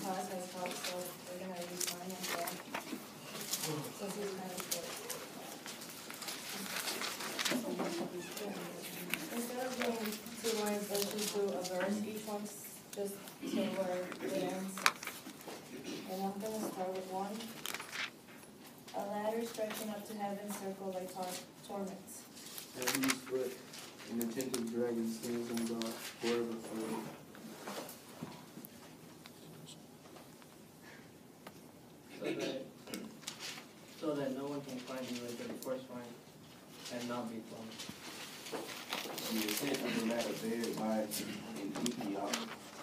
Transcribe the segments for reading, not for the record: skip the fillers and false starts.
class has help, so we're going to use mine instead. Since it's kind of short. Instead of doing 2 lines, let's just do a verse. Each one's just till where it ends. And I'm going to start with 1. A ladder stretching up to heaven, circled by torments. Heaven's foot, an attentive dragon stands on God, forever forever. So that no one can find you like the first one and not be thrown. The ascent of the ladder bared by an Ethiop,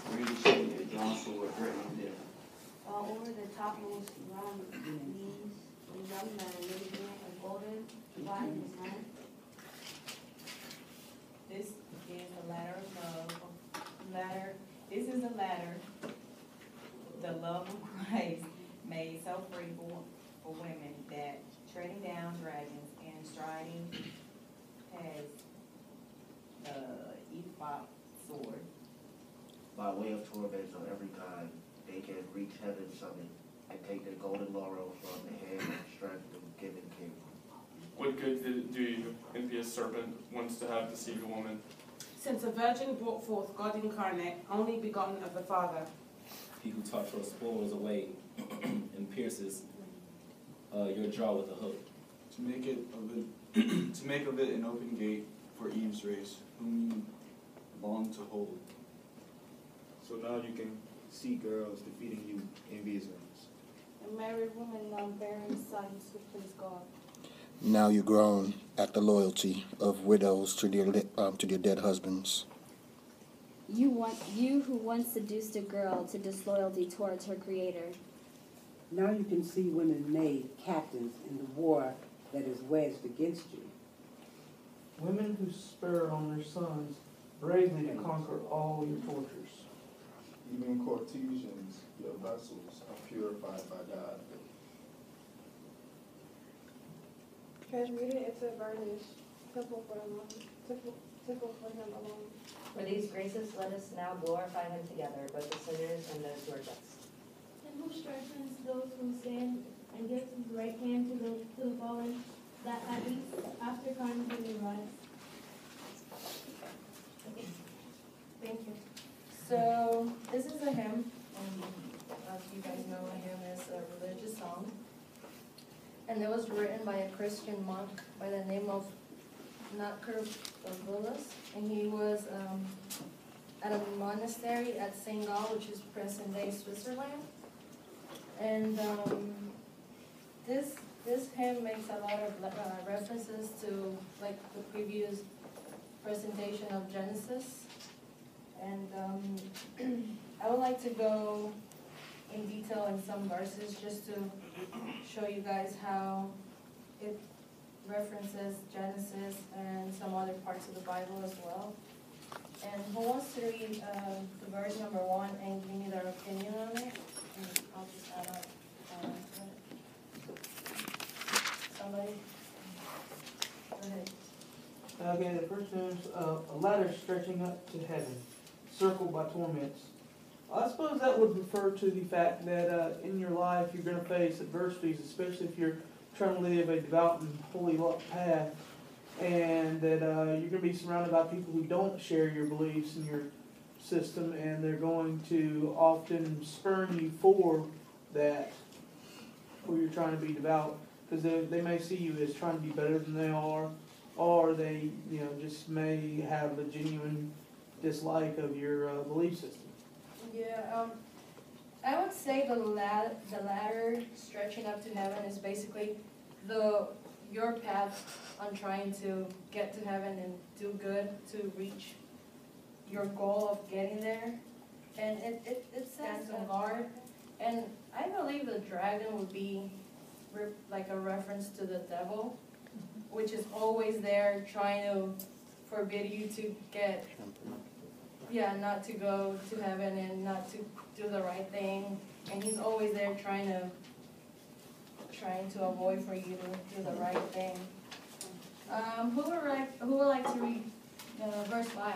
brandishing a drawn sword, threatening death. All over the topmost round knees, a young man living a golden rod in his hand. This is the ladder of love. This is the ladder, the love of Christ made so free for women that treading down dragons and striding past the ephod sword. By way of torments of every kind, they can reach heaven's summit and take the golden laurel from the hand of strength and given king. What good did it do you, impious serpent, wants to have deceived a woman? Since a virgin brought forth God incarnate, only begotten of the Father. He who taught your spoils away and pierces your jaw with a hook. To make of it an open gate for Eve's race, whom you long to hold. So now you can see girls defeating you in visions. A married woman bearing sons who please God. Now you groan at the loyalty of widows to their dead husbands. You who once seduced a girl to disloyalty towards her creator. Now you can see women made captains in the war that is waged against you. Women who spur on their sons bravely to conquer all your tortures. Even courtesans, your vessels, are purified by God. Transmuted into a burnished temple for him alone. For these graces, let us now glorify him together, both the sinners and those who are just. And who strengthens those who sin and gives his right hand to the fallen, that at least after time he may rise. Thank you. So, this is a hymn, and as you guys know, a hymn is a religious song. And it was written by a Christian monk by the name of Nacrobulus, and he was at a monastery at St. Gall, which is present-day Switzerland. And this hymn makes a lot of references to like the previous presentation of Genesis. And I would like to go in detail in some verses just to show you guys how it references Genesis and some other parts of the Bible as well. And who wants to read the verse number 1 and give me their opinion on it? And I'll just add up. Somebody? Go ahead. Okay, the first one is a ladder stretching up to heaven, circled by torments. I suppose that would refer to the fact that in your life you're going to face adversities, especially if you're trying to live a devout and holy path, and that you're going to be surrounded by people who don't share your beliefs and your system, and they're going to often spurn you for that, who you're trying to be devout, because they may see you as trying to be better than they are, or they just may have a genuine dislike of your belief system. Yeah, I would say the ladder stretching up to heaven is basically your path on trying to get to heaven and do good to reach your goal of getting there. And it stands on guard. And I believe the dragon would be like a reference to the devil, which is always there trying to forbid you to get, not to go to heaven and not to do the right thing. And he's always there trying to avoid for you to do the right thing. Who would like to read verse 5?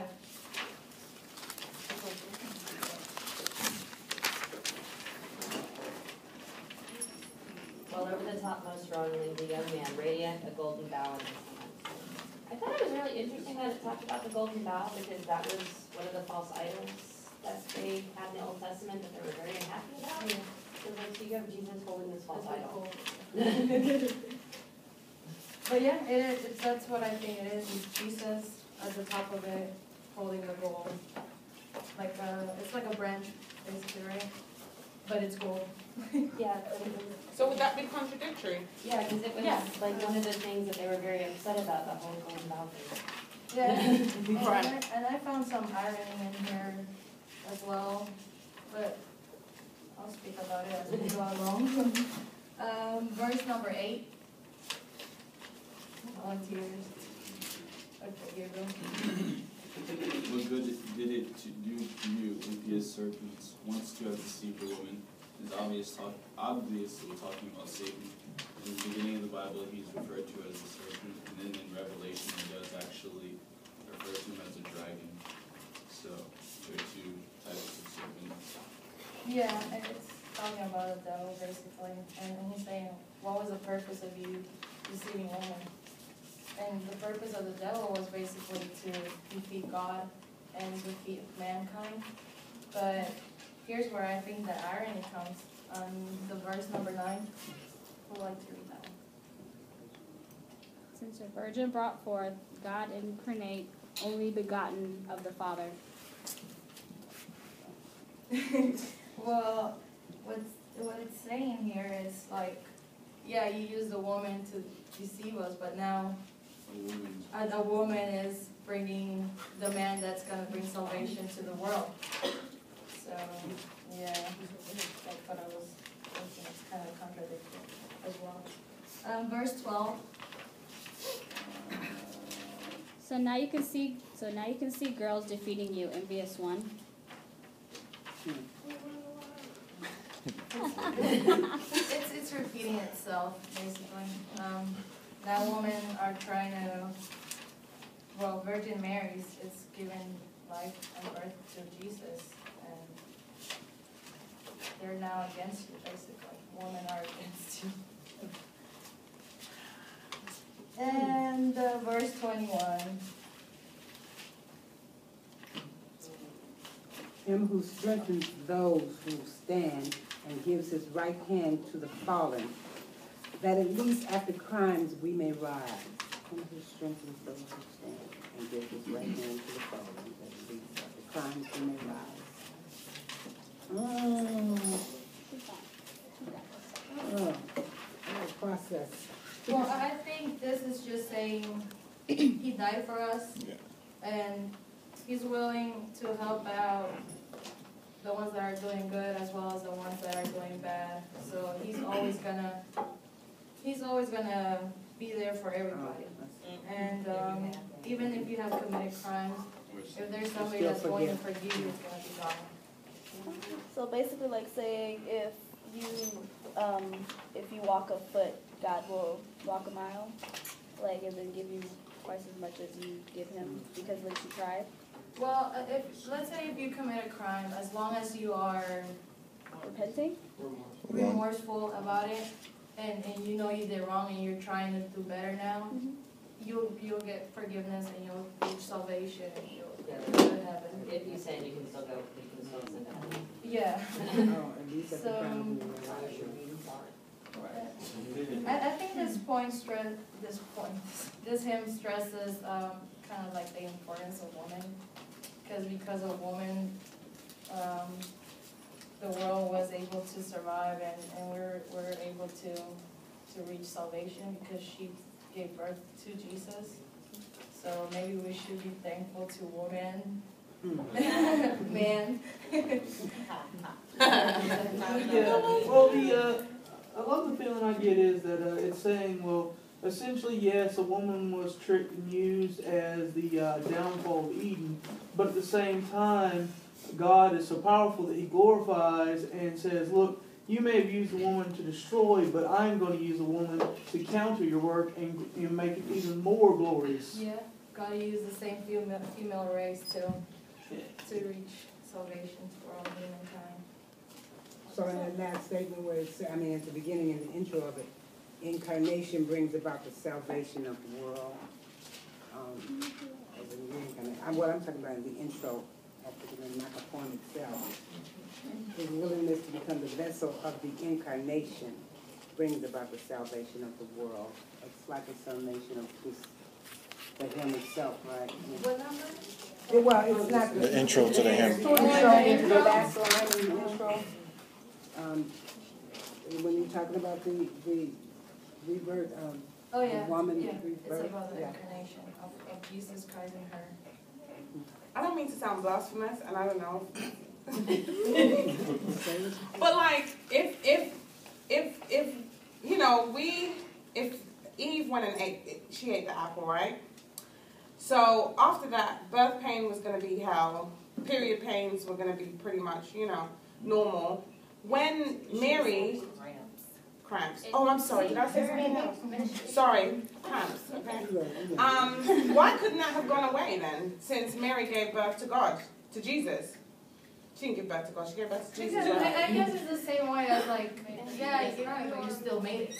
topmost rung leads a young man, radiant, a golden bough in his hand. I thought it was really interesting that it talked about the golden bough because that was one of the false idols that they had in the Old Testament that they were very unhappy about. It was like, so you have Jesus holding this false idol. But yeah, that's what I think it is. It's Jesus at the top of it, holding the gold. Like it's like a branch, basically, right? But it's gold. Yeah. So would that be contradictory? Yeah, because it was like one of the things that they were very upset about, the whole golden bough thing. Yeah, and I found some irony in here as well, but I'll speak about it as we go along. Verse number 8. On to yours. Okay, here you go. What good did it to do to you, impious serpents, once to have deceived a woman? Is obviously talking about Satan. In the beginning of the Bible, he's referred to as a serpent, and then in Revelation, he does actually refer to him as a dragon. So, there are two types of serpents. Yeah, and it's talking about the devil, basically. And he's saying, what was the purpose of you deceiving women? And the purpose of the devil was basically to defeat God and defeat mankind. But here's where I think the irony comes on the verse number 9. Who would like to read that one? Since a virgin brought forth, God incarnate, only begotten of the Father. Well, what it's saying here is like, yeah, you use the woman to deceive us, but now a woman is bringing the man that's going to bring salvation to the world. So, yeah, that's what I was thinking. It's kind of contradictory as well. Verse 12. So now you can see girls defeating you, envious one. It's repeating itself, basically. Now women are trying to, well, Virgin Mary's is giving life and birth to Jesus, and they're now against you, basically. Women are against you. And verse 21. Him who strengthens those who stand and gives his right hand to the fallen, that at least after crimes we may rise. Him who strengthens those who stand and gives his right hand to the fallen, that at least after crimes we may rise. Process. Well, I think this is just saying he died for us, and he's willing to help out the ones that are doing good as well as the ones that are doing bad. So he's always gonna be there for everybody. And even if you have committed crimes, if there's somebody that's going to forgive you, it's gonna be God. So basically, like saying if you walk a foot, God will walk a mile, like, and then give you twice as much as you give him because at least you tried. Well, let's say if you commit a crime, as long as you are repenting, remorseful about it, and you know you did wrong and you're trying to do better now, you'll get forgiveness and you'll reach salvation and you'll go to heaven. If you sin, you can still go. You can still send out. Yeah. So. I think this hymn stresses kind of like the importance of women, because of women, the world was able to survive and we're able to reach salvation because she gave birth to Jesus. So maybe we should be thankful to women. Man. Yeah, well, I love the feeling I get is that it's saying, well, essentially, yes, a woman was tricked and used as the downfall of Eden, but at the same time, God is so powerful that he glorifies and says, look, you may have used a woman to destroy, but I'm going to use a woman to counter your work and make it even more glorious. Yeah, God used the same female race to reach salvation for all humankind. So in that last statement where it's, at the beginning and the intro of it, incarnation brings about the salvation of the world. As in reincarnation. What I'm talking about in the intro, not the poem itself. His willingness to become the vessel of the incarnation brings about the salvation of the world. It's like a summation of the hymn itself, right? What number? Well, it's not The intro to the hymn. The last line in the intro. When you're talking about the rebirth, Oh, yeah, the woman yeah, rebirth. it's about the Yeah. incarnation of Jesus Christ in her. I don't mean to sound blasphemous, and I don't know. But like, if you know, if Eve went and she ate the apple, right? So after that, birth pain was going to be hell. Period pains were going to be pretty much, you know, normal. When Mary, cramps. Oh, I'm sorry. Did I say something else? Sorry, cramps. Okay. Why couldn't that have gone away then? Since Mary gave birth to God, to Jesus. She didn't give birth to God. She gave birth to Jesus. Because I guess it's the same way as like, yeah, you're right, but you still made it.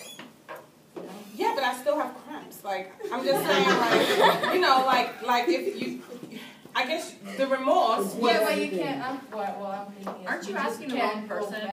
Yeah, but I still have cramps. Like, I'm just saying, like, you know, like if you, I guess the remorse was. Yeah, but you can't. I'm thinking. Aren't you asking the wrong person?